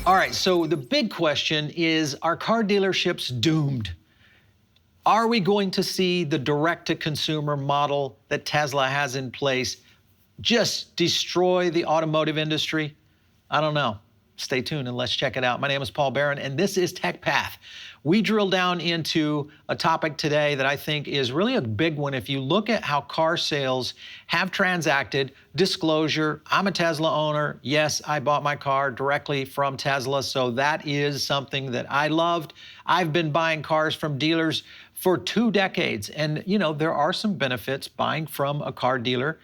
All right, so the big question is, are car dealerships doomed? Are we going to see the direct-to-consumer model that Tesla has in place just destroy the automotive industry? I don't know. Stay tuned and let's check it out. My name is Paul Barron, and this is Tech Path. We drill down into a topic today that I think is really a big one. If you look at how car sales have transacted, disclosure, I'm a Tesla owner. Yes, I bought my car directly from Tesla, so that is something that I loved. I've been buying cars from dealers for 2 decades, and you know, there are some benefits buying from a car dealer,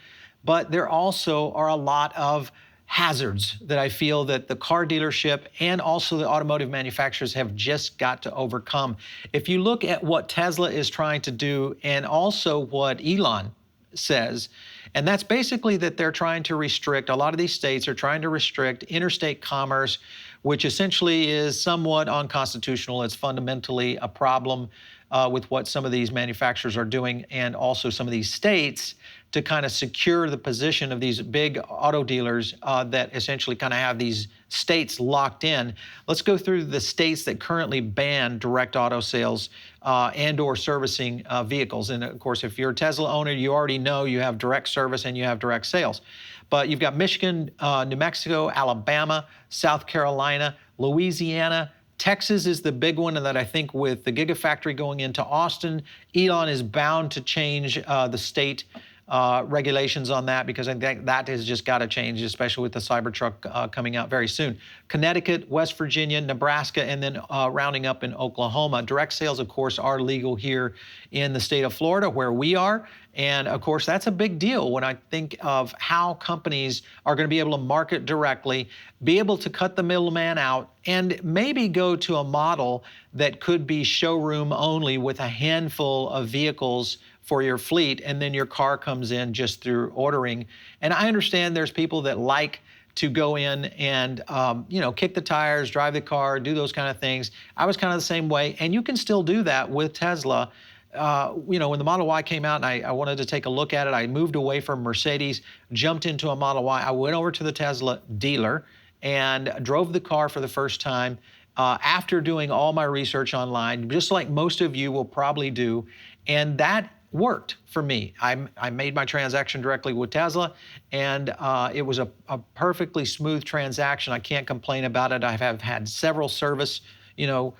but there also are a lot of hazards that I feel that the car dealership and also the automotive manufacturers have just got to overcome. If you look at what Tesla is trying to do and also what Elon says, and that's basically that they're trying to restrict, a lot of these states are trying to restrict interstate commerce, which essentially is somewhat unconstitutional. It's fundamentally a problem with what some of these manufacturers are doing, and also some of these states, to kind of secure the position of these big auto dealers that essentially kind of have these states locked in. Let's go through the states that currently ban direct auto sales and or servicing vehicles. And of course, if you're a Tesla owner, you already know you have direct service and you have direct sales. But you've got Michigan, New Mexico, Alabama, South Carolina, Louisiana. Texas is the big one, and that I think with the Gigafactory going into Austin, Elon is bound to change the state regulations on that, because I think that has just got to change, especially with the Cybertruck coming out very soon. Connecticut, West Virginia, Nebraska, and then rounding up in Oklahoma. Direct sales, of course, are legal here in the state of Florida, where we are. And of course, that's a big deal when I think of how companies are going to be able to market directly, be able to cut the middleman out, and maybe go to a model that could be showroom only with a handful of vehicles for your fleet, and then your car comes in just through ordering. And I understand there's people that like to go in and you know, kick the tires, drive the car, do those kind of things. I was kind of the same way, and you can still do that with Tesla. You know, when the Model Y came out and I wanted to take a look at it, I moved away from Mercedes, jumped into a Model Y. I went over to the Tesla dealer and drove the car for the first time after doing all my research online, just like most of you will probably do. And that worked for me. I made my transaction directly with Tesla, and it was a perfectly smooth transaction. I can't complain about it. I have had several service, you know,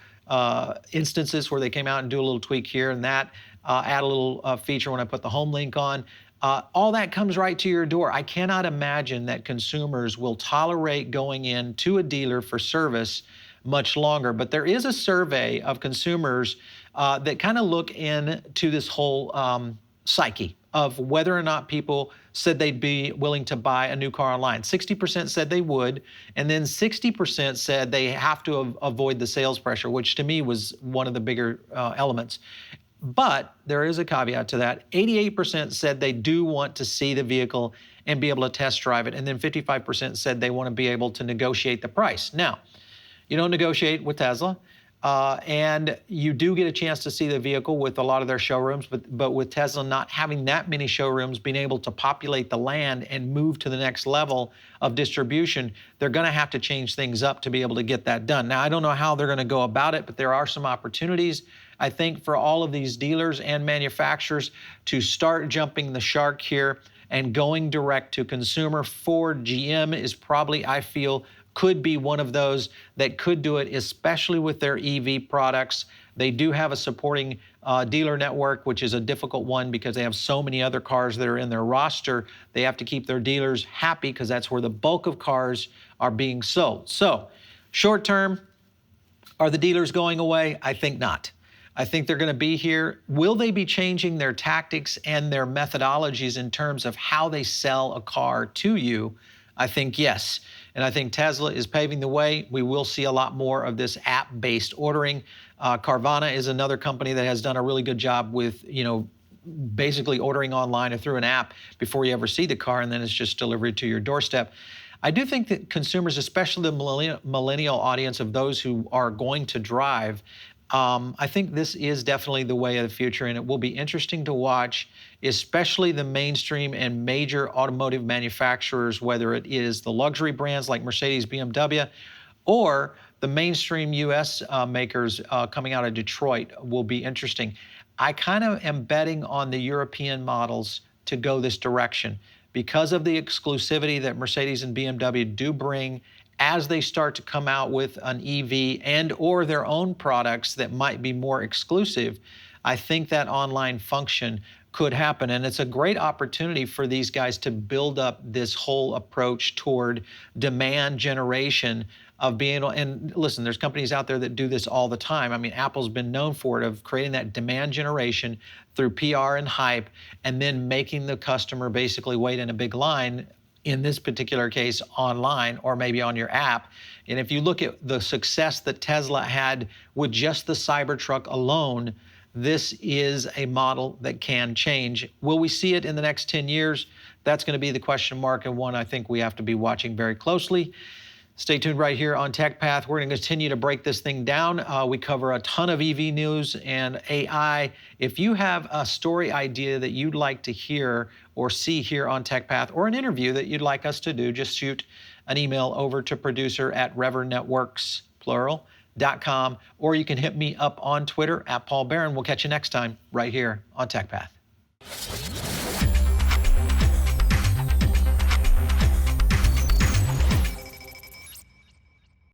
instances where they came out and do a little tweak here and that, add a little feature when I put the home link on. All that comes right to your door. I cannot imagine that consumers will tolerate going in to a dealer for service much longer. But there is a survey of consumers that kind of look into this whole psyche of whether or not people said they'd be willing to buy a new car online. 60% said they would, and then 60% said they have to avoid the sales pressure, which to me was one of the bigger elements. But there is a caveat to that. 88% said they do want to see the vehicle and be able to test drive it, and then 55% said they want to be able to negotiate the price. Now, you don't negotiate with Tesla. And you do get a chance to see the vehicle with a lot of their showrooms, but with Tesla not having that many showrooms, being able to populate the land and move to the next level of distribution, they're going to have to change things up to be able to get that done. Now, I don't know how they're going to go about it, but there are some opportunities, I think, for all of these dealers and manufacturers to start jumping the shark here and going direct to consumer. Ford, GM is probably, I feel, could be one of those that could do it, especially with their EV products. They do have a supporting dealer network, which is a difficult one because they have so many other cars that are in their roster. They have to keep their dealers happy because that's where the bulk of cars are being sold. So, short term, are the dealers going away? I think not. I think they're going to be here. Will they be changing their tactics and their methodologies in terms of how they sell a car to you? I think yes. And I think Tesla is paving the way. We will see a lot more of this app-based ordering. Carvana is another company that has done a really good job with, you know, basically ordering online or through an app before you ever see the car, and then it's just delivered to your doorstep. I do think that consumers, especially the millennial audience of those who are going to drive, I think this is definitely the way of the future, and it will be interesting to watch, especially the mainstream and major automotive manufacturers, whether it is the luxury brands like Mercedes, BMW, or the mainstream US makers coming out of Detroit will be interesting. I kind of am betting on the European models to go this direction because of the exclusivity that Mercedes and BMW do bring as they start to come out with an EV and or their own products that might be more exclusive. I think that online function could happen. And it's a great opportunity for these guys to build up this whole approach toward demand generation of being able, and listen, there's companies out there that do this all the time. I mean, Apple's been known for it, of creating that demand generation through PR and hype, and then making the customer basically wait in a big line, in this particular case online or maybe on your app. And if you look at the success that Tesla had with just the Cybertruck alone, this is a model that can change. Will we see it in the next 10 years? That's going to be the question mark, and one I think we have to be watching very closely. Stay tuned right here on TechPath. We're going to continue to break this thing down. We cover a ton of EV news and AI. If you have a story idea that you'd like to hear or see here on TechPath, or an interview that you'd like us to do, just shoot an email over to producer@revernetworks, plural.com, or you can hit me up on Twitter @Paul Barron. We'll catch you next time right here on TechPath.